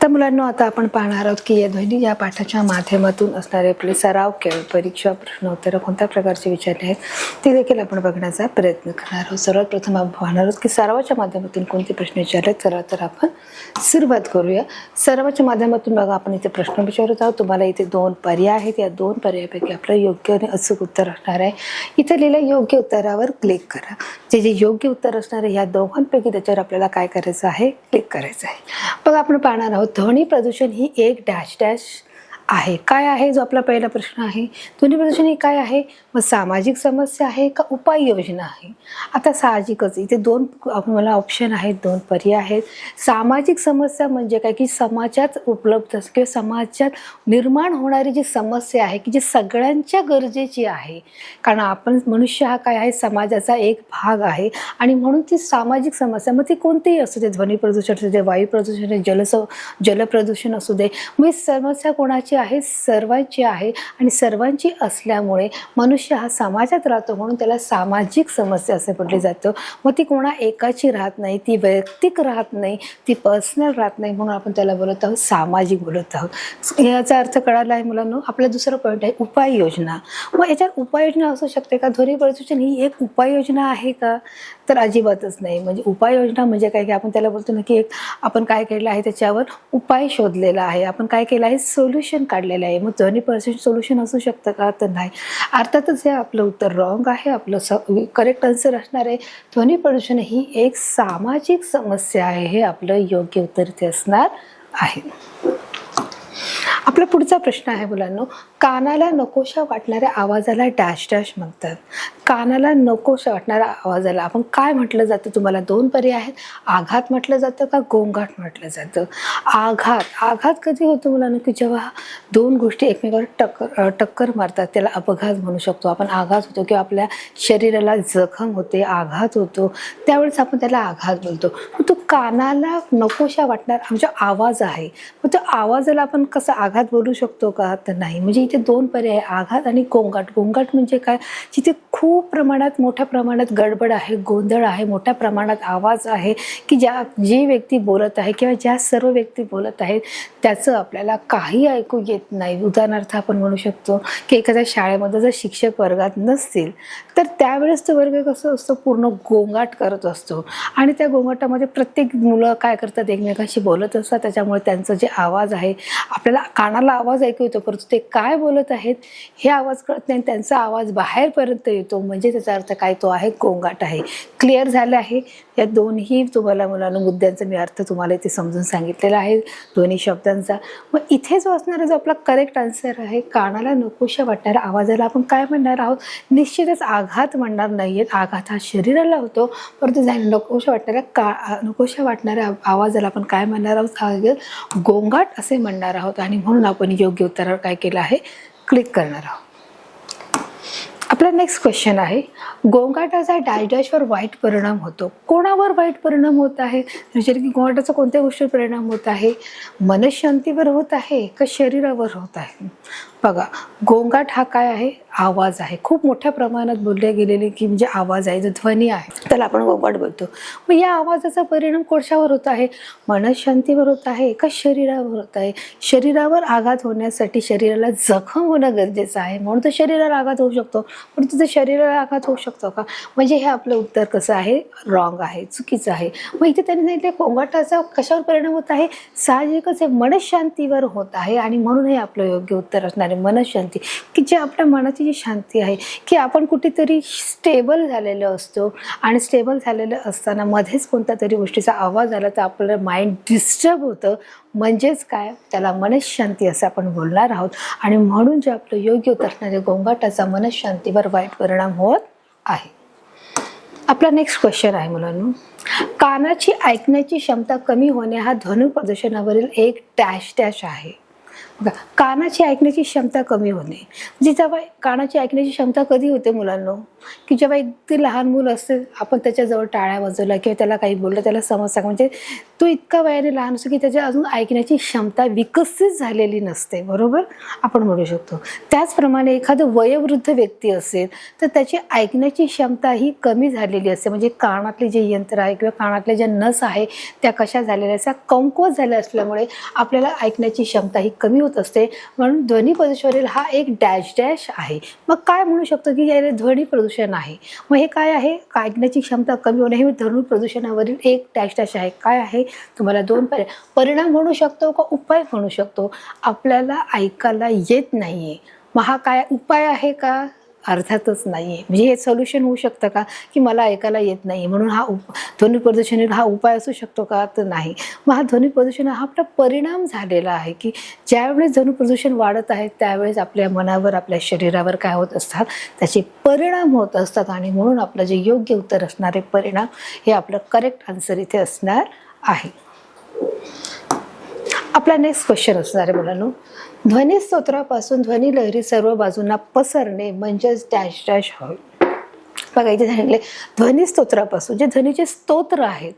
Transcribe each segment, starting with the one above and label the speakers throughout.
Speaker 1: मुलांनो, आता आपण पाहणार आहोत की या ध्वनी या पाठाच्या माध्यमातून असणारे आपले सराव खेळ, परीक्षा, प्रश्नोत्तर कोणत्या प्रकारचे विचारले आहेत ते देखील आपण बघण्याचा प्रयत्न करणार आहोत. सर्वात प्रथम आपण पाहणार आहोत की सरावाच्या माध्यमातून कोणते प्रश्न विचारले. चला तर आपण सुरुवात करूया. सरावाच्या माध्यमातून बघा, आपण इथे प्रश्न विचारत आहोत. तुम्हाला इथे 2 पर्याय आहेत. या 2 पर्यायापैकी आपलं योग्य आणि अचूक उत्तर असणार आहे. इथे लिहिलं योग्य उत्तरावर क्लिक करा. जे योग्य उत्तर असणार आहे या दोघांपैकी त्याच्यावर आपल्याला काय करायचं आहे, क्लिक करायचं आहे. बघा, आपण पाहणार आहोत ध्वनी प्रदूषण ही एक डॅश डॅश आहे. काय आहे जो आपला पहिला प्रश्न आहे, ध्वनी प्रदूषण ही काय आहे, मग सामाजिक समस्या आहे का उपाययोजना आहे. आता साहजिकच इथे 2 मला ऑप्शन आहेत, 2 पर्याय आहेत. सामाजिक समस्या म्हणजे काय की समाजात उपलब्ध किंवा समाजात निर्माण होणारी जी समस्या आहे की जी सगळ्यांच्या गरजेची आहे, कारण आपण मनुष्य हा काय आहे, समाजाचा एक भाग आहे आणि म्हणून ती सामाजिक समस्या, मग ती कोणतीही असू दे, ध्वनी प्रदूषण असू दे, वायू प्रदूषण, जलप्रदूषण असू दे, मग समस्या कोणाची आहे, सर्वांची आहे. आणि सर्वांची असल्यामुळे मनुष्य हा समाजात राहतो म्हणून त्याला सामाजिक समस्या असे म्हटले जातं. मग ती कोणा एकाची राहत नाही, ती वैयक्तिक राहत नाही, ती पर्सनल राहत नाही, म्हणून आपण त्याला बोलत आहोत सामाजिक बोलत आहोत. याचा अर्थ कळाला आहे मुलांनो. आपला दुसरा पॉईंट आहे उपाययोजना. मग याच्यात उपाययोजना असू शकते का, ध्वनी प्रदूषण ही एक उपाययोजना आहे का, तर अजिबातच नाही. म्हणजे उपाययोजना म्हणजे काय की आपण त्याला बोलतो ना की एक आपण काय केलेलं आहे त्याच्यावर उपाय शोधलेला आहे, आपण काय केलं आहे, सोल्युशन काढलेलं आहे. मग ध्वनी प्रदूषण सोल्युशन असू शकतं का, तर नाही. अर्थातच हे आपलं उत्तर रॉंग आहे. आपलं करेक्ट आन्सर असणार आहे ध्वनी प्रदूषण ही एक सामाजिक समस्या आहे. हे आपलं योग्य उत्तर ते असणार आहे. आपला पुढचा प्रश्न आहे मुलांनो, कानाला नकोशा वाटणाऱ्या आवाजाला डॅश डॅश म्हणतात. कानाला नकोशा वाटणाऱ्या आवाजाला आपण काय म्हटलं जातं, तुम्हाला 2 पर्याय आहेत. आघात म्हटलं जातं का गोंगाट म्हटलं जातं. आघात कधी होतो मुलांनो, की जेव्हा 2 गोष्टी एकमेकावर टक्कर मारतात त्याला अपघात म्हणू शकतो आपण. आघात होतो किंवा आपल्या शरीराला जखम होते, आघात होतो, त्यावेळेस आपण त्याला आघात बोलतो. तो कानाला नकोशा वाटणारा म्हणजे आवाज आहे, मग त्या आवाजाला आपण कसं आघात बोलू शकतो का, तर नाही. म्हणजे इथे 2 पर्याय आहे, आघात आणि गोंगाट. गोंगाट म्हणजे काय, जिथे खूप प्रमाणात, मोठ्या प्रमाणात गडबड आहे, गोंधळ आहे, मोठ्या प्रमाणात आवाज आहे, की जी व्यक्ती बोलत आहे किंवा ज्या सर्व व्यक्ती बोलत आहेत त्याचं आपल्याला काही ऐकू येत नाही. उदाहरणार्थ आपण म्हणू शकतो की एखाद्या शाळेमध्ये जर शिक्षक वर्गात नसतील तर त्यावेळेस तो वर्ग कसं असतो, पूर्ण गोंगाट करत असतो आणि त्या गोंगाटामध्ये प्रत्येक मुलं काय करतात, एकमेकांशी बोलत असतात. त्याच्यामुळे त्यांचं जे आवाज आहे, आपल्याला कानाला आवाज ऐकू येतो परंतु ते काय बोलत आहेत हे आवाज कळत नाही, त्यांचा आवाज बाहेरपर्यंत येतो. म्हणजे त्याचा अर्थ काय, तो आहे गोंगाट आहे. क्लिअर झालं आहे. या दोन्ही तुम्हाला मुलांना मुद्द्यांचा मी अर्थ तुम्हाला इथे समजून सांगितलेला आहे, दोन्ही शब्दांचा. मग इथे जो असणारा जो आपला करेक्ट आन्सर आहे, कानाला नकोशा वाटणाऱ्या आवाजाला आपण काय म्हणणार आहोत, निश्चितच आघात म्हणणार नाही आहेत. आघात हा शरीराला होतो, परंतु नकोशा वाटणाऱ्या आवाजाला आपण काय म्हणणार आहोत, गोंगाट असे म्हणणार आहोत. आणि म्हणून आपण योग्य उत्तरावर काय केलं आहे, क्लिक करणार आहोत. आपला नेक्स्ट क्वेश्चन आहे, गोंगाटाचा डॅश डॅशवर वाईट परिणाम होतो. कोणावर वाईट परिणाम होत आहे, म्हणजे की गोंगाटाचा कोणत्या गोष्टीवर परिणाम होत आहे, मनःशांतीवर होत आहे का शरीरावर होत आहे. बघा, गोंगाट हा काय आहे, आवाज आहे. खूप मोठ्या प्रमाणात बोलले गेलेले की म्हणजे आवाज आहे, जो ध्वनी आहे त्याला आपण गोंगाट बोलतो. मग या आवाजाचा परिणाम कोशावर होत आहे, मनःशांतीवर होत आहे का शरीरावर होत आहे. शरीरावर आघात होण्यासाठी शरीराला जखम होणं गरजेचं आहे, म्हणून तर शरीराला आघात होऊ शकतो, पण तुझं शरीराला आघात होऊ शकतो का, म्हणजे हे आपलं उत्तर कसं आहे, रॉंग आहे, चुकीचं आहे. मग इथे त्यांनी सांगितलं गोंगाटाचा कशावर परिणाम होत आहे, साहजिकच हे मनःशांतीवर होत आहे. आणि म्हणून हे आपलं योग्य उत्तर असणार आहे, मनःशांती. की जे आपल्या मनाची जी शांती आहे, की आपण कुठेतरी स्टेबल झालेलं असतो आणि स्टेबल झालेलं असताना मध्येच कोणत्या तरी गोष्टीचा आवाज आला तर आपलं माइंड डिस्टर्ब होतं, म्हणजेच काय, त्याला मनःशांती असं आपण बोलणार आहोत. आणि म्हणून जे आपलं योग्य उत्तर असणार आहे, गोंगाटाचा मनःशांतीवर वाईट परिणाम होत आहे. आपला नेक्स्ट क्वेश्चन आहे मुलांनो, कानाची ऐकण्याची क्षमता कमी होणे हा ध्वनी प्रदूषणावरील एक डॅश डॅश आहे. बघा, कानाची ऐकण्याची क्षमता कमी होणे, म्हणजे जेव्हा कानाची ऐकण्याची क्षमता कधी होते मुलांनो, की जेव्हा अगदी लहान मूल असते, आपण त्याच्याजवळ टाळ्या वाजवल्या किंवा त्याला काही बोललं त्याला समजतं, म्हणजे तो इतका वयाने लहान असतो की त्याच्या अजून ऐकण्याची क्षमता विकसित झालेली नसते, बरोबर आपण म्हणू शकतो. त्याचप्रमाणे एखादं वयोवृद्ध व्यक्ती असेल तर त्याची ऐकण्याची क्षमता ही कमी झालेली असते, म्हणजे कानातले जे यंत्र आहे किंवा कानातले ज्या नस आहे त्या कशा झालेल्या असतात, कमकुवत झाल्या असल्यामुळे आपल्याला ऐकण्याची क्षमता ही कमी होत असते. म्हणून ध्वनी प्रदूषणावरील हा एक डॅश डॅश आहे. मग काय म्हणू शकतो की याला ध्वनी प्रदूषण आहे. मग हे काय आहे, ऐकण्याची क्षमता कमी होणे हे ध्वनी प्रदूषणावरील एक डॅश डॅश आहे. काय आहे, तुम्हाला दोन परिणाम म्हणू शकतो का उपाय म्हणू शकतो. आपल्याला ऐकायला येत नाहीये, मग हा काय उपाय आहे का, अर्थातच नाही आहे. म्हणजे हे सोल्युशन होऊ शकतं का, की मला ऐकायला येत नाही म्हणून हा ध्वनी प्रदूषण हा उपाय असू शकतो का, तर नाही. मग हा ध्वनी प्रदूषण हा आपला परिणाम झालेला आहे, की ज्यावेळेस ध्वनी प्रदूषण वाढत आहे त्यावेळेस आपल्या मनावर आपल्या शरीरावर काय होत असतात, त्याचे परिणाम होत असतात. आणि म्हणून आपलं जे योग्य उत्तर असणारे परिणाम हे आपलं करेक्ट आन्सर इथे असणार आहे. आपला नेक्स्ट क्वेश्चन असणार आहे मुलांनो, ध्वनी स्तोत्रापासून ध्वनी लहरी सर्व बाजूंना पसरणे म्हणजेच डॅश डॅश होय. बघा इथे सांगितले ध्वनी स्तोत्रापासून, जे ध्वनीचे स्तोत्र आहेत,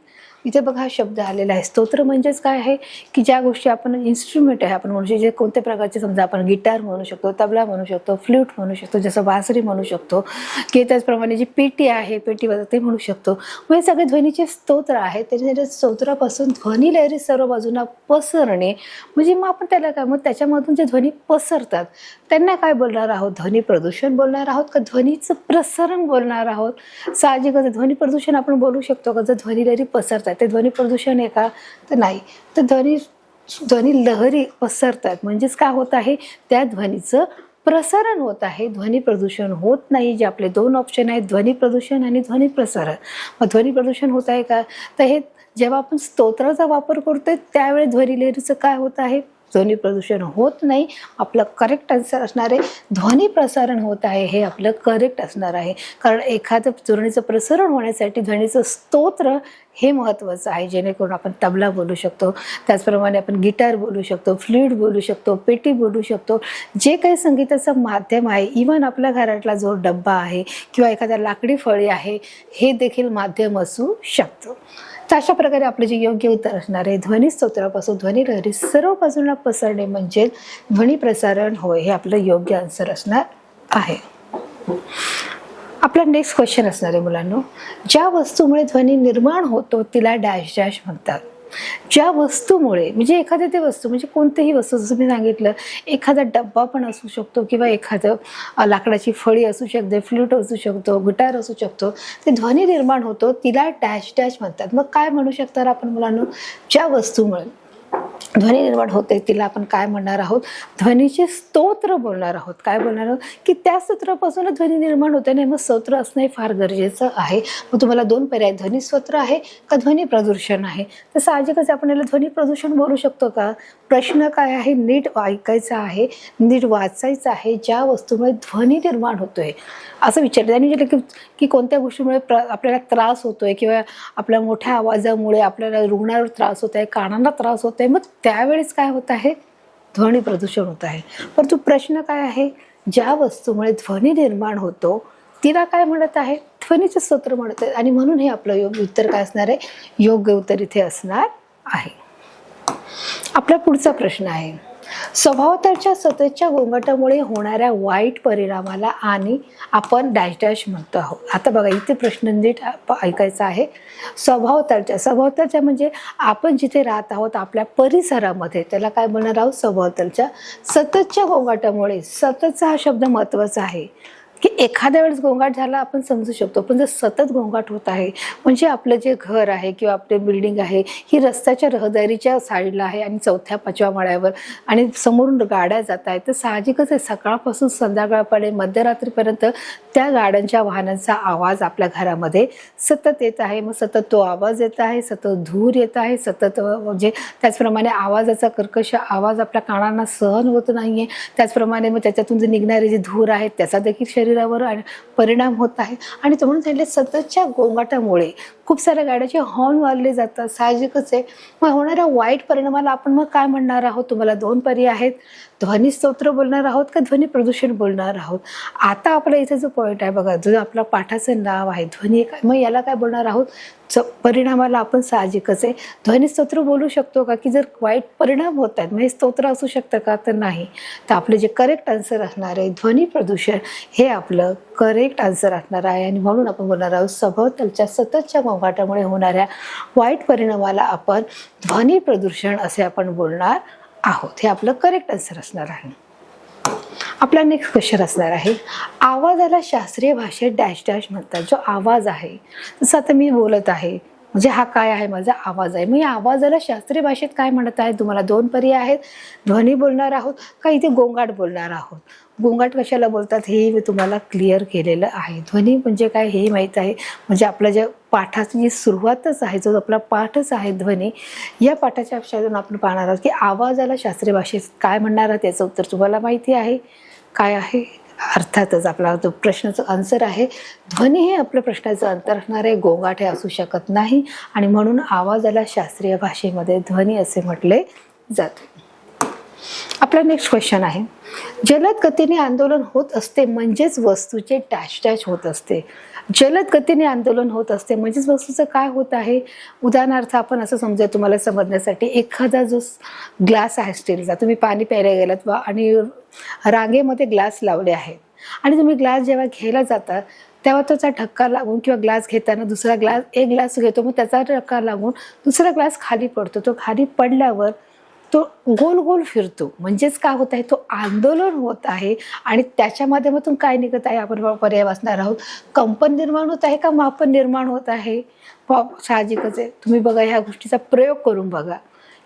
Speaker 1: इथे बघा हा शब्द आलेला आहे. स्तोत्र म्हणजेच काय आहे, की ज्या गोष्टी आपण इन्स्ट्रुमेंट आहे आपण म्हणू, जे कोणत्या प्रकारचे, समजा आपण गिटार म्हणू शकतो, तबला म्हणू शकतो, फ्लूट म्हणू शकतो, जसं बासरी म्हणू शकतो, की त्याचप्रमाणे जी पेटी आहे, पेटी वाजवते म्हणू शकतो. मग हे सगळे ध्वनीचे स्तोत्र आहेत. त्याच्या स्तोत्रापासून ध्वनी लहरी सर्व बाजूंना पसरणे म्हणजे मग आपण त्याला काय, मग त्याच्यामधून जे ध्वनी पसरतात त्यांना काय बोलणार आहोत, ध्वनी प्रदूषण बोलणार आहोत का ध्वनीचं प्रसारण बोलणार आहोत. साहजिकच ध्वनी प्रदूषण आपण बोलू शकतो का, जर ध्वनी लहरी पसरतात ते ध्वनी प्रदूषण आहे का, तर नाही. तर ध्वनी लहरी पसरतात म्हणजेच काय होत आहे, त्या ध्वनीचं प्रसारण होत आहे, ध्वनी प्रदूषण होत नाही. जे आपले दोन ऑप्शन आहेत, ध्वनी प्रदूषण आणि ध्वनी प्रसारण. मग ध्वनी प्रदूषण होत आहे का, तर हे जेव्हा आपण स्तोत्राचा वापर करतोय त्यावेळी ध्वनी लहरीचं काय होत आहे, ध्वनी प्रदूषण होत नाही. आपलं करेक्ट आन्सर असणार आहे ध्वनी प्रसारण होत आहे, हे आपलं करेक्ट असणार आहे. कारण एखादं ध्वनीचं प्रसारण होण्यासाठी ध्वनीचं स्तोत्र हे महत्त्वाचं आहे, जेणेकरून आपण तबला बोलू शकतो, त्याचप्रमाणे आपण गिटार बोलू शकतो, फ्लूट बोलू शकतो, पेटी बोलू शकतो. जे काही संगीताचं माध्यम आहे, इव्हन आपल्या घरातला जो डब्बा आहे किंवा एखाद्या लाकडी फळी आहे, हे देखील माध्यम असू शकतं. तर अशा प्रकारे आपलं जे योग्य उत्तर असणार आहे, ध्वनी स्तोत्रापासून ध्वनी लहरी सर्व बाजूंना पसरणे म्हणजे ध्वनी प्रसारण होय, हे आपलं योग्य आन्सर असणार आहे. आपला नेक्स्ट क्वेश्चन असणार आहे मुलांनो, ज्या वस्तूमुळे ध्वनी निर्माण होतो तिला डॅश डॅश म्हणतात. ज्या वस्तूमुळे म्हणजे एखाद्या ते वस्तू म्हणजे कोणतीही वस्तू, जसं मी सांगितलं एखादा डब्बा पण असू शकतो किंवा एखादं लाकडाची फळी असू शकते, फ्लूट असू शकतो, गिटार असू शकतो, ते ध्वनी निर्माण होतो तिला डॅश डॅश म्हणतात. मग काय म्हणू शकतात आपण मुलांनो, ज्या वस्तूमुळे ध्वनी निर्माण होते तिला आपण काय म्हणणार आहोत, ध्वनीचे स्तोत्र बोलणार आहोत. काय बोलणार आहोत, की त्या स्तोत्रापासून ध्वनी निर्माण होते नाही, मग स्तोत्र असणं फार गरजेचं आहे. मग तुम्हाला दोन पर्याय, ध्वनी स्तोत्र आहे का ध्वनी प्रदूषण आहे. तर साहजिकच आपण याला ध्वनी प्रदूषण बोलू शकतो का. प्रश्न काय आहे, नीट ऐकायचा आहे, नीट वाचायचं आहे. ज्या वस्तूमुळे ध्वनी निर्माण होतोय असं विचारलं त्यांनी, विचारलं की कोणत्या गोष्टीमुळे आपल्याला त्रास होतोय किंवा आपल्या मोठ्या आवाजामुळे आपल्याला रुग्णावर त्रास होत आहे, कानांना त्रास होत आहे, मग त्यावेळेस काय होत आहे, ध्वनी प्रदूषण होत आहे. परंतु प्रश्न काय आहे, ज्या वस्तूमुळे ध्वनी निर्माण होतो तिला काय म्हणत आहे, ध्वनीचं स्तोत्र म्हणत आहे. आणि म्हणून हे आपलं योग्य उत्तर काय असणार आहे, योग्य उत्तर इथे असणार आहे. आपला पुढचा प्रश्न आहे, स्वभावताच्या सततच्या गोंगाटामुळे होणाऱ्या वाईट परिणामाला आणि आपण डॅश डॅश म्हणतो आहोत. आता बघा इथे प्रश्न नीट ऐकायचा आहे. स्वभावताच्या म्हणजे आपण जिथे राहत आहोत आपल्या परिसरामध्ये, त्याला काय बोलणार आहोत, स्वभावताच्या सततच्या गोंगाटामुळे. सततचा हा शब्द महत्त्वाचा आहे, की एखाद्या वेळेस गोंगाट झाला आपण समजू शकतो, पण जर सतत गोंगाट होत आहे म्हणजे आपलं जे घर आहे किंवा आपले बिल्डिंग आहे ही रस्त्याच्या रहदारीच्या साईडला आहे आणि 4थ्या-5व्या माळ्यावर आणि समोरून गाड्या जात आहेत, तर साहजिकच आहे सकाळपासून संध्याकाळपर्यंत मध्यरात्रीपर्यंत त्या गाड्यांच्या वाहनांचा आवाज आपल्या घरामध्ये सतत येत आहे. मग सतत तो आवाज येत आहे, सतत धूर येत आहे, सतत म्हणजे त्याचप्रमाणे आवाजाचा कर्कश आवाज आपल्या कानांना सहन होत नाही आहे. त्याचप्रमाणे मग त्याच्यातून जे निघणारे जे धूर आहेत त्याचा देखील शरीरावर परिणाम होत आहे. आणि तो म्हणून सांगितले सततच्या गोंगाटामुळे खूप साऱ्या गाड्याचे हॉर्न वाजले जातात, साहजिकच आहे. मग होणाऱ्या वाईट परिणामाला आपण मग काय म्हणणार आहोत, तुम्हाला दोन पर्याय आहेत, ध्वनी स्तोत्र बोलणार आहोत का ध्वनी प्रदूषण बोलणार आहोत? आता आपल्या इथे जो पॉईंट आहे बघा, जो आपला पाठाचं नाव आहे ध्वनी, मग याला काय बोलणार आहोत? परिणामाला आपण साहजिकच आहे ध्वनी स्तोत्र बोलू शकतो का? की जर वाईट परिणाम होत आहेत मग हे स्तोत्र असू शकतं का? तर नाही. तर आपलं जे करेक्ट आन्सर असणार आहे ध्वनी प्रदूषण हे आपलं करेक्ट आन्सर असणार आहे. आणि म्हणून आपण बोलणार आहोत सभोवतालच्या सततच्या गोंगाटामुळे होणाऱ्या वाईट परिणामाला आपण ध्वनी प्रदूषण असे आपण बोलणार आहोत. हे आपलं करेक्ट आन्सर असणार आहे. आपला नेक्स्ट क्वेश्चन असणार आहे, आवाजाला शास्त्रीय भाषेत डॅश डॅश म्हणतात. जो आवाज आहे, जसं आता मी बोलत आहे म्हणजे हा काय आहे? माझा आवाज आहे. मग या आवाजाला शास्त्रीय भाषेत काय म्हणत आहे? तुम्हाला दोन पर्याय आहेत. ध्वनी बोलणार आहोत का इथे गोंगाट बोलणार आहोत? गोंगाट कशाला बोलतात हे मी तुम्हाला क्लिअर केलेलं आहे. ध्वनी म्हणजे काय हे माहीत आहे. म्हणजे आपल्या ज्या पाठाची जी सुरुवातच आहे, जो आपला पाठच आहे ध्वनी, या पाठाच्या अक्षरातून आपण पाहणार आहोत की आवाजाला शास्त्रीय भाषेत काय म्हणणार आहात. याचं उत्तर तुम्हाला माहिती आहे काय आहे? अर्थातच आपला जो प्रश्नाचं आन्सर आहे ध्वनी हे आपल्या प्रश्नाचं अंतर असणार आहे. गोंगाट हे असू शकत नाही आणि म्हणून आवाजाला शास्त्रीय भाषेमध्ये ध्वनी असे म्हटले जाते. आपला नेक्स्ट क्वेश्चन आहे, जलद गतीने आंदोलन होत असते म्हणजेच वस्तूचे डॅश डॅश होत असते. जलद गतीने आंदोलन होत असते म्हणजेच वस्तूचं काय होत आहे? उदाहरणार्थ आपण असं समजा तुम्हाला समजण्यासाठी, एखादा जो ग्लास आहे स्टीलचा, तुम्ही पाणी प्यायला गेलात आणि रांगेमध्ये ग्लास लावले आहेत आणि तुम्ही ग्लास जेव्हा घ्यायला जाता तेव्हा त्याचा धक्का लागून किंवा ग्लास घेताना दुसरा ग्लास, एक ग्लास घेतो मग त्याचा धक्का लागून दुसरा ग्लास खाली पडतो. तो खाली पडल्यावर तो गोल गोल फिरतो. म्हणजेच काय होत आहे? तो आंदोलन होत आहे आणि त्याच्या माध्यमातून काय निघत आहे? आपण पर्याय वाचणार आहोत. कंपन निर्माण होत आहे का मापन निर्माण होत आहे? साहजिकच आहे. तुम्ही बघा ह्या गोष्टीचा प्रयोग करून बघा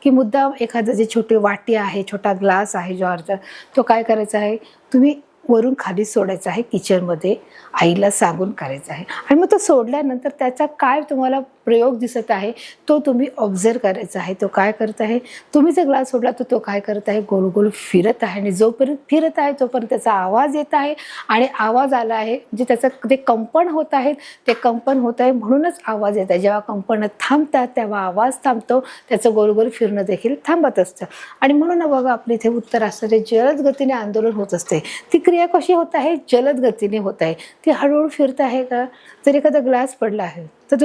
Speaker 1: की मुद्दाम एखादं जे छोटी वाटी आहे, छोटा ग्लास आहे जो अर्धा, तो काय करायचा आहे? तुम्ही वरून खाली सोडायचा आहे. किचनमध्ये आईला सांगून करायचं आहे आणि मग तो सोडल्यानंतर त्याचा काय तुम्हाला प्रयोग दिसत आहे तो तुम्ही ऑब्झर्व करायचा आहे. तो काय करत आहे? तुम्ही जर ग्लास सोडला तर तो काय करत आहे? गोल गोल फिरत आहे आणि जोपर्यंत फिरत आहे तोपर्यंत त्याचा आवाज येत आहे आणि आवाज आला आहे म्हणजे त्याचं ते कंपन होत आहेत, ते कंपन होत आहे म्हणूनच आवाज येत आहे. जेव्हा कंपन थांबतात तेव्हा आवाज थांबतो, त्याचं गोल गोल फिरणं देखील थांबत असतं. आणि म्हणून बघा आपल्या इथे उत्तर असतं ते जलद गतीने आंदोलन होत असते. ती क्रिया कशी होत आहे? जलद गतीने होत आहे. ती हळूहळू फिरत आहे का? जर एखादा ग्लास पडला आहे तर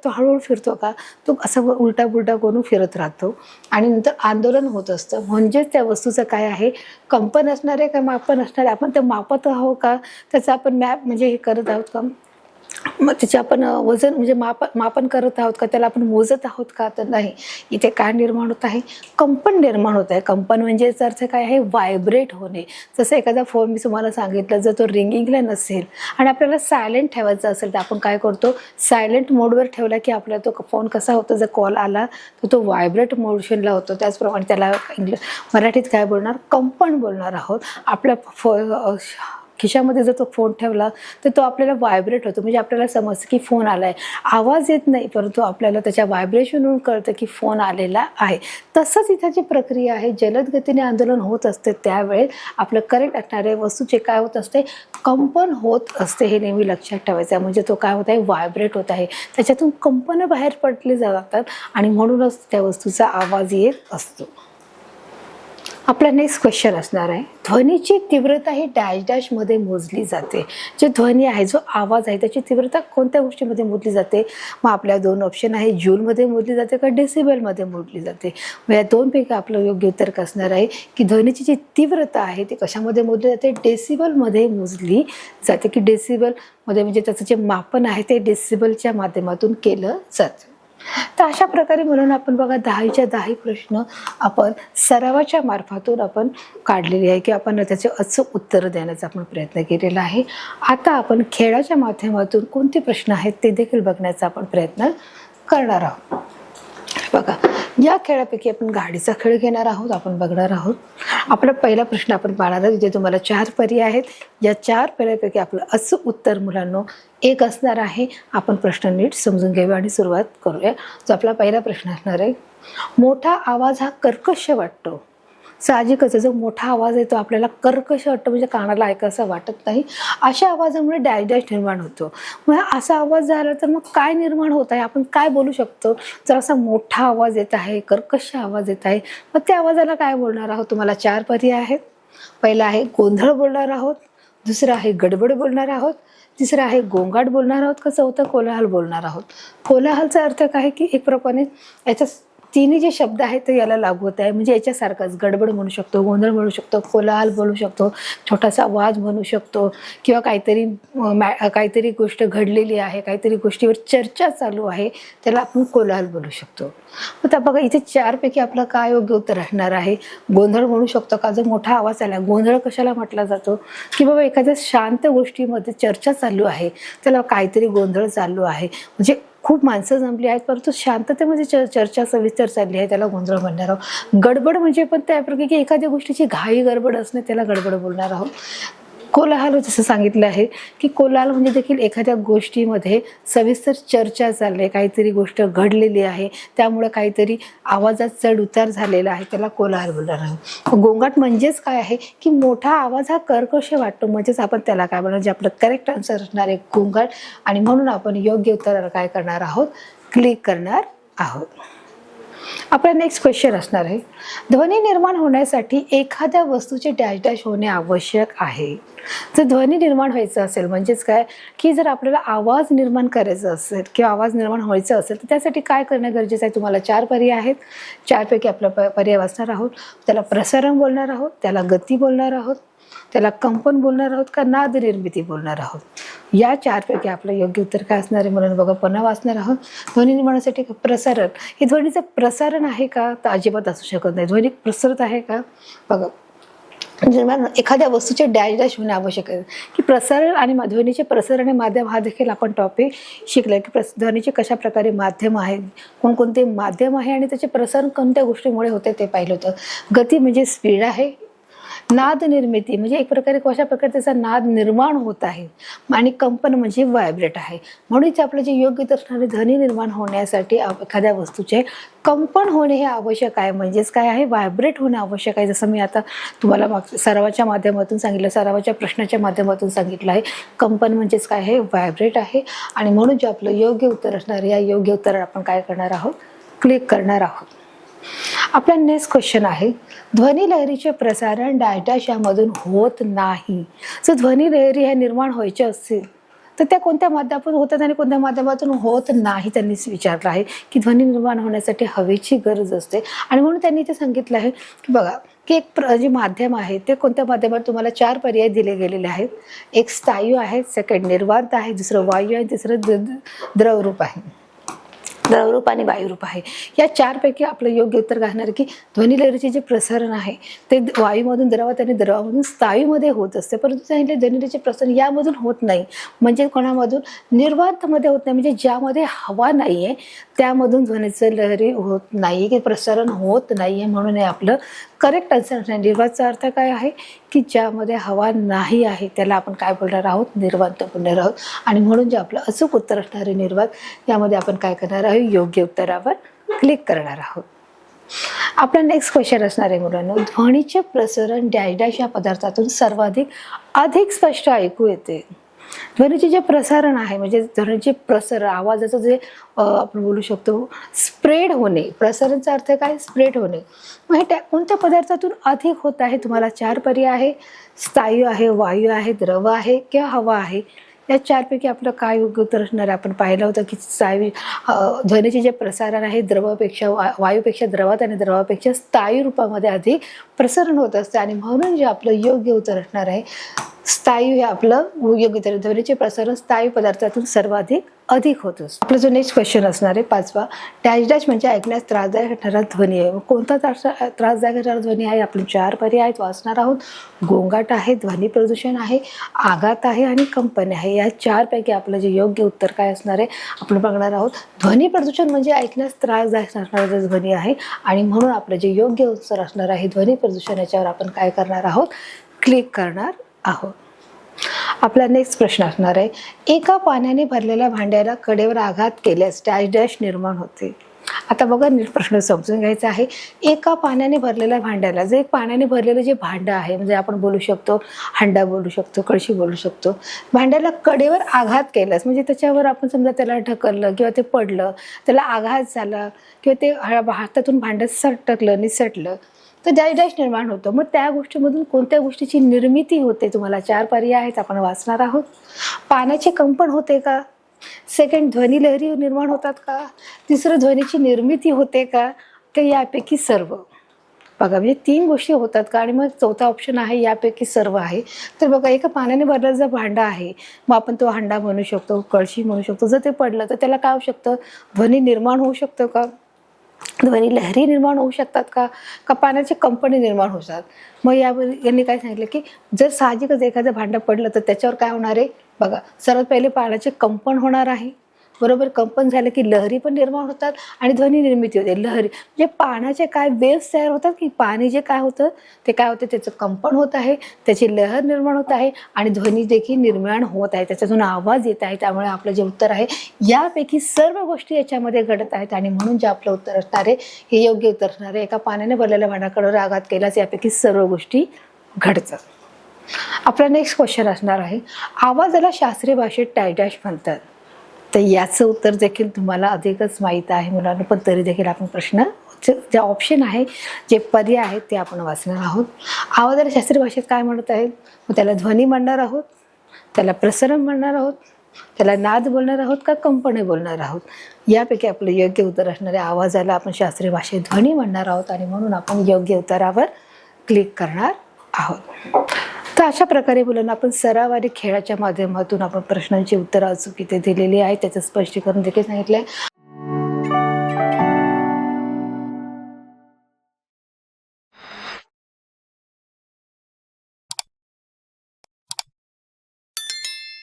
Speaker 1: तो हळूहळू फिरतो का? तो असा उलटा पुलटा करून फिरत राहतो आणि नंतर आंदोलन होत असतं. म्हणजेच त्या वस्तूचं काय आहे? कंपन असणार आहे का मापन असणार आहे? आपण ते मापत आहोत का? त्याचं आपण मॅप म्हणजे हे करत आहोत का? मग त्याचे आपण वजन म्हणजे मापन करत आहोत का? त्याला आपण मोजत आहोत का? तर नाही. इथे काय निर्माण होत आहे? कंपन निर्माण होत आहे. कंपन म्हणजे याचा अर्थ काय आहे? व्हायब्रेट होणे. जसं एखादा फोन मी तुम्हाला सांगितलं, जर तो रिंगिंगला नसेल आणि आपल्याला सायलेंट ठेवायचा असेल तर आपण काय करतो? सायलेंट मोडवर ठेवला की आपला तो फोन कसा होतो? जर कॉल आला तर तो व्हायब्रेट मोशनला होतो. त्याचप्रमाणे त्याला मराठीत काय बोलणार? कंपन बोलणार आहोत. आपल्या खिशामध्ये जर तो फोन ठेवला तर तो आपल्याला व्हायब्रेट होतो. म्हणजे आपल्याला समजतं की फोन आला आहे. आवाज येत नाही परंतु आपल्याला त्याच्या व्हायब्रेशनवरून कळतं की फोन आलेला आहे. तसंच इथं जी प्रक्रिया आहे जलद गतीने आंदोलन होत असते त्यावेळेस आपलं करेक्ट असणारे वस्तूचे काय होत असते? कंपन होत असते. हे नेहमी लक्षात ठेवायचं आहे. म्हणजे तो काय होत आहे? व्हायब्रेट होत आहे. त्याच्यातून कंपनं बाहेर पडले जातात आणि म्हणूनच त्या वस्तूचा आवाज येत असतो. आपला नेक्स्ट क्वेश्चन असणार आहे, ध्वनीची तीव्रता ही डॅश डॅशमध्ये मोजली जाते. जे ध्वनी आहे, जो आवाज आहे त्याची तीव्रता कोणत्या गोष्टीमध्ये मोजली जाते? मग आपल्या दोन ऑप्शन आहे, जूलमध्ये मोजली जाते का डेसिबलमध्ये मोजली जाते? मग या दोनपैकी आपलं योग्य उत्तर असणार आहे की ध्वनीची जी तीव्रता आहे ती कशामध्ये मोजली जाते? डेसिबलमध्ये मोजली जाते. की डेसिबलमध्ये म्हणजे त्याचं जे मापन आहे ते डेसिबलच्या माध्यमातून केलं जातं. तर अशा प्रकारे म्हणून आपण बघा 10च्या 10 प्रश्न आपण सरावाच्या मार्फतून आपण काढलेले आहे की आपण त्याचे अचूक उत्तर देण्याचा आपण प्रयत्न केलेला आहे. आता आपण खेळाच्या माध्यमातून कोणते प्रश्न आहेत ते देखील बघण्याचा आपण प्रयत्न करणार आहोत. बघा, या खेळापैकी आपण गाडीचा खेळ घेणार आहोत. आपण बघणार आहोत. आपला पहिला प्रश्न आपण पाहणार आहोत. जे तुम्हाला 4 पर्याय आहेत. या 4 पर्यायापैकी आपलं अचूक उत्तर मुलांनो एक असणार आहे. आपण प्रश्न नीट समजून घेऊया आणि सुरुवात करूया. जो आपला पहिला प्रश्न असणार आहे, मोठा आवाज हा कर्कश वाटतो. साहजिकच जो मोठा आवाज आहे तो आपल्याला कर्कश वाटतो, म्हणजे कानाला ऐकायचं वाटत नाही. अशा आवाजामुळे डॅश डॅश निर्माण होतो. मग असा आवाज झाला तर मग काय निर्माण होत आहे? आपण काय बोलू शकतो? जर असा मोठा आवाज येत आहे, कर्कश आवाज येत आहे, मग त्या आवाजाला काय बोलणार आहोत? तुम्हाला 4 पर्याय आहेत. पहिला आहे गोंधळ बोलणार आहोत, दुसरं आहे गडबड बोलणार आहोत, तिसरं आहे गोंगाट बोलणार आहोत, का चौथं कोलाहल बोलणार आहोत. कोलाहलचा अर्थ काय आहे की एक प्रकारे याच्या तिन्ही जे शब्द आहेत ते याला लागू होत आहे. म्हणजे याच्यासारखंच गडबड म्हणू शकतो, गोंधळ म्हणू शकतो, कोलाहल बोलू शकतो, छोटासा आवाज म्हणू शकतो, किंवा काहीतरी गोष्ट घडलेली आहे, काहीतरी गोष्टीवर चर्चा चालू आहे, त्याला आपण कोलाहल बोलू शकतो. आता बघा इथे चारपैकी आपलं काय योग्य उत्तर असणार आहे. गोंधळ म्हणू शकतो का, जर मोठा आवाज आला. गोंधळ कशाला म्हटला जातो की बाबा एखाद्या शांत गोष्टीमध्ये चर्चा चालू आहे, त्याला काहीतरी गोंधळ चालू आहे. म्हणजे खूप माणसं जमली आहेत परंतु शांततेमध्ये चर्चा सविस्तर चालली आहे, त्याला गोंधळ म्हणणार आहोत. गडबड म्हणजे पण त्याप्रकारे की एखाद्या गोष्टीची घाई गडबड असणे, त्याला गडबड बोलणार आहोत. कोलाहल जसं सांगितलं आहे की कोलाहल म्हणजे देखील एखाद्या गोष्टीमध्ये सविस्तर चर्चा चालली आहे, काहीतरी गोष्ट घडलेली आहे, त्यामुळे काहीतरी आवाजात चढ उतार झालेला आहे, त्याला कोलाहल बोलणार आहोत. गोंगाट म्हणजेच काय आहे की मोठा आवाज हा कर्कश वाटतो, म्हणजेच आपण त्याला काय बोलणार, जे आपलं करेक्ट आन्सर असणार आहे गोंगाट. आणि म्हणून आपण योग्य उत्तराला काय करणार आहोत, क्लिक करणार आहोत. आपला नेक्स्ट क्वेश्चन असणार आहे, ध्वनी निर्माण होण्यासाठी एखाद्या वस्तूचे डॅश डॅश होणे आवश्यक आहे. जर ध्वनी निर्माण व्हायचं असेल म्हणजेच काय की जर आपल्याला आवाज निर्माण करायचा असेल किंवा आवाज निर्माण व्हायचा असेल तर त्यासाठी काय करणं गरजेचं आहे. तुम्हाला 4 पर्याय आहेत. 4 पैकी आपला पर्याय वाचणार आहोत. त्याला प्रसारण बोलणार आहोत, त्याला गती बोलणार आहोत, त्याला कंपन बोलणार आहोत, का नाद निर्मिती बोलणार आहोत. या 4 पैकी आपलं योग्य उत्तर काय असणार आहे म्हणून बघा पुन्हा वाचणार आहोत. ध्वनी निर्माणासाठी प्रसारण, हे ध्वनीचं प्रसारण आहे का, तर अजिबात असू शकत नाही. ध्वनी प्रसरत आहे का, बघा एखाद्या वस्तूचे डॅश डॅश होणे आवश्यक आहे की प्रसारण आणि ध्वनीचे प्रसारण आणि माध्यम हा देखील आपण टॉपिक शिकला की ध्वनीचे कशा प्रकारे माध्यम आहे, कोणकोणते माध्यम आहे आणि त्याचे प्रसारण कोणत्या गोष्टीमुळे होते ते पाहिलं होतं. गती म्हणजे स्पीड आहे. नाद निर्मिती म्हणजे एक प्रकारे कशा प्रकारे त्याचा नाद निर्माण होत आहे. आणि कंपन म्हणजे व्हायब्रेट आहे. म्हणूनच आपलं जे योग्य असणारे ध्वनी निर्माण होण्यासाठी एखाद्या वस्तूचे कंपन होणे हे आवश्यक आहे. म्हणजेच काय आहे, व्हायब्रेट होणं आवश्यक आहे. जसं मी आता तुम्हाला सरावाच्या माध्यमातून सांगितलं, सरावाच्या प्रश्नाच्या माध्यमातून सांगितलं आहे. कंपन म्हणजेच काय आहे, व्हायब्रेट आहे. आणि म्हणून जे आपलं योग्य उत्तर असणार या योग्य उत्तरावर आपण काय करणार आहोत, क्लिक करणार आहोत. आपला नेक्स्ट क्वेश्चन आहे, ध्वनी लहरीचे प्रसारण डॅश यामधून होत नाही. जर ध्वनी लहरी ह्या निर्माण व्हायच्या असतील तर त्या कोणत्या माध्यमातून होतात आणि कोणत्या माध्यमातून होत नाही. त्यांनी विचारलं आहे की ध्वनी निर्माण होण्यासाठी हवेची गरज असते. आणि म्हणून त्यांनी ते सांगितलं आहे की बघा की एक जे माध्यम आहे ते कोणत्या माध्यमात तुम्हाला 4 पर्याय दिले गेलेले आहेत. एक स्थायू आहे, सेकंड निर्वात आहे, दुसरं वायू आहे, तिसरं द्रवरूप आहे. द्रवरूप आणि वायुरूप आहे. या 4 पैकी आपलं योग्य उत्तर असणार की ध्वनी लहरीचे जे प्रसारण आहे ते वायूमधून द्रवात आणि द्रवामधून स्थायूमध्ये होत असते. परंतु सांगितले ध्वनी लहरीचे प्रसारण यामधून होत नाही. म्हणजे कोणामधून, निर्वातमध्ये होत नाही. म्हणजे ज्यामध्ये हवा नाही आहे त्यामधून ध्वनीचं लहरी होत नाही, की प्रसारण होत नाही आहे. म्हणून हे आपलं करेक्ट आन्सर असणार. निर्वातचा अर्थ काय आहे की ज्यामध्ये हवा नाही आहे त्याला आपण काय बोलणार आहोत, निर्वात बोलणार आहोत. आणि म्हणून जे आपलं अचूक उत्तर असणार आहे निर्वात, यामध्ये आपण काय करणार आहोत, योग्य उत्तरावर क्लिक करणार आहोत. आपला नेक्स्ट क्वेश्चन असणार आहे मुलांना, ध्वनीचे प्रसारण डॅश डॅश या पदार्थातून अधिक स्पष्ट ऐकू येते. ध्वनीचे जे प्रसारण आहे म्हणजे ध्वनीचे प्रसारण, आवाजाचं जे आपण बोलू शकतो स्प्रेड होणे. प्रसारणचा अर्थ काय, स्प्रेड होणे. मग हे कोणत्या पदार्थातून अधिक होत आहे. तुम्हाला 4 पर्याय आहे. स्थायू आहे, वायू आहे, द्रव आहे किंवा हवा आहे. या 4 पैकी आपलं काय योग्य उत्तर असणार आहे. आपण पाहिलं होतं की ध्वनीचे जे प्रसारण आहे द्रवापेक्षा वायूपेक्षा द्रवात आणि द्रवापेक्षा स्थायू रूपामध्ये अधिक प्रसारण होत असते. आणि म्हणून जे आपलं योग्य उत्तर असणार आहे स्थायू हे आपलं योग्य उत्तर. ध्वनीचे प्रसारण स्थायू पदार्थातून अधिक होत असतं. आपला जो नेक्स्ट क्वेश्चन असणार आहे 5वा, डॅश डॅश म्हणजे ऐकण्यास त्रासदायक ठरणारा ध्वनी आहे. कोणता त्रासदायक ठरणारा ध्वनी आहे. आपले 4 पर्याय आहेत, वाचणार आहोत. गोंगाट आहे, ध्वनी प्रदूषण आहे, आघात आहे आणि कंपन आहे. या 4 पैकी आपलं जे योग्य उत्तर काय असणार आहे आपण बघणार आहोत. ध्वनी प्रदूषण म्हणजे ऐकण्यास त्रासदायक ठरणारा ध्वनी आहे. आणि म्हणून आपलं जे योग्य उत्तर असणार आहे ध्वनी प्रदूषण, याच्यावर आपण काय करणार आहोत, क्लिक करणार आहोत. आपला नेक्स्ट प्रश्न असणार आहे, एका पाण्याने भरलेल्या भांड्याला कडेवर आघात केल्यास डॅश डॅश निर्माण होते. आता बघा नीट प्रश्न समजून घ्यायचा आहे. एका पाण्याने भरलेल्या भांड्याला, जे एक पाण्याने भरलेलं जे भांडं आहे म्हणजे आपण बोलू शकतो हंडा बोलू शकतो, कळशी बोलू शकतो. भांड्याला कडेवर आघात केल्यास म्हणजे त्याच्यावर आपण समजा त्याला ढकललं किंवा ते पडलं, त्याला आघात झाला किंवा ते हातातून भांडं सटकलं, निसटलं, तर डॅश डॅश निर्माण होतं. मग त्या गोष्टीमधून कोणत्या गोष्टीची निर्मिती होते? तुम्हाला 4 पर्याय आहेत, आपण वाचणार आहोत. पाण्याचे कंपन होते का? सेकंड, ध्वनी लहरी निर्माण होतात का? तिसरं, ध्वनीची निर्मिती होते का? तर यापैकी सर्व. बघा, म्हणजे 3 गोष्टी होतात का? आणि मग चौथा ऑप्शन आहे यापैकी सर्व आहे. तर बघा, एका पाण्याने भरलेलं जर भांडं आहे, मग आपण तो हंडा म्हणू शकतो, कळशी म्हणू शकतो. जर ते पडलं तर त्याला काय होऊ शकतं? ध्वनी निर्माण होऊ शकतं का? ध्वनी लहरी निर्माण होऊ शकतात का? का पाण्याचे कंपने निर्माण होतात? मग यांनी काय सांगितलं की जर साहजिकच एखादं भांडं पडलं तर त्याच्यावर काय होणार आहे? बघा, सर्वात पहिले पाण्याचे कंपन होणार आहे. बरोबर, कंपन झालं की लहरी पण निर्माण होतात आणि ध्वनी निर्मिती होते. लहरी म्हणजे पाण्याचे काय वेव्स तयार होतात की पाणी जे काय होतं ते काय होतं, त्याचं कंपन होत आहे, त्याची लहर निर्माण होत आहे आणि ध्वनी देखील निर्माण होत आहे, त्याच्यातून आवाज येत आहे. त्यामुळे आपलं जे उत्तर आहे यापैकी सर्व गोष्टी याच्यामध्ये घडत आहेत आणि म्हणून जे आपलं उत्तर असणार आहे हे योग्य उत्तर असणार आहे. एका पाण्याने भरलेल्या भांड्याकडे आघात केल्यास यापैकी सर्व गोष्टी घडतात. आपला नेक्स्ट क्वेश्चन असणार आहे, आवाजाला शास्त्रीय भाषेत डॅश डॅश म्हणतात. तर याचं उत्तर देखील तुम्हाला अधिकच माहीत आहे मुलांना, पण तरी देखील आपण प्रश्न जे ऑप्शन आहे, जे पर्याय आहेत ते आपण वाचणार आहोत. आवाजाला शास्त्रीय भाषेत काय म्हणत आहेत? मग त्याला ध्वनी म्हणणार आहोत, त्याला प्रसरण म्हणणार आहोत, त्याला नाद बोलणार आहोत का कंपने बोलणार आहोत? यापैकी आपलं योग्य उत्तर असणारे आवाजाला आपण शास्त्रीय भाषेत ध्वनी म्हणणार आहोत आणि म्हणून आपण योग्य उत्तरावर क्लिक करणार आहोत. तर अशा प्रकारे मुलांना आपण सरावारी खेळाच्या माध्यमातून आपण प्रश्नांची उत्तरं अचूक इथे दिलेली आहेत, त्याचं स्पष्टीकरण देखील सांगितलं आहे.